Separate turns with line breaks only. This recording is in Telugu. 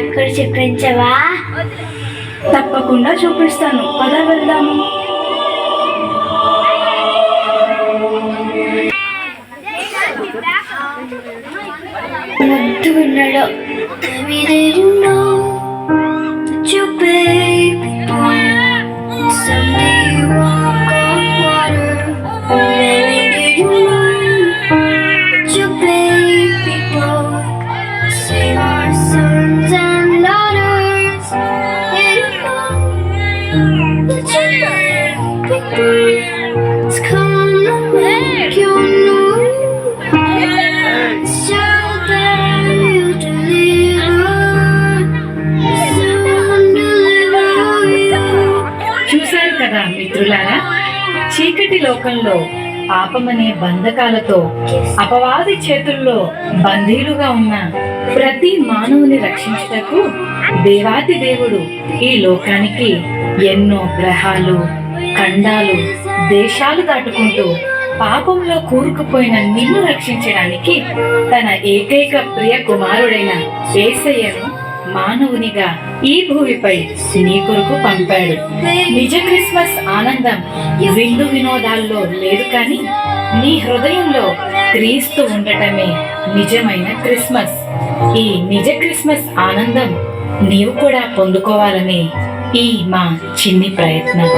నాకు కూడా చూపించవా?
తప్పకుండా చూపిస్తాను, పద వెళ్దాము.
ముద్దుగున్నాడు.
చూశారు కదా మిత్రులారా, చీకటి లోకంలో పాపమనే బంధకాలతో అపవాది చేతుల్లో బందీలుగా ఉన్న ప్రతి మానవుని రక్షించుటకు దేవాతి దేవుడు ఈ లోకానికి ఎన్నో గ్రహాలు, ఖండాలు, దేశాలు దాటుకుంటూ పాపంలో కూరుకుపోయిన నిన్ను రక్షించడానికి తన ఏకైక ప్రియ కుమారుడైన యేసయ్యను మానవునిగా ఈ భూమిపై నీ కొరకు పంపాడు. నిజ క్రిస్మస్ ఆనందం విందు వినోదాల్లో లేదు, కానీ నీ హృదయంలో క్రీస్తు ఉండటమే నిజమైన క్రిస్మస్. ఈ నిజ క్రిస్మస్ ఆనందం నీవు కూడా పొందుకోవాలని ఈ మా చిన్ని ప్రయత్నం.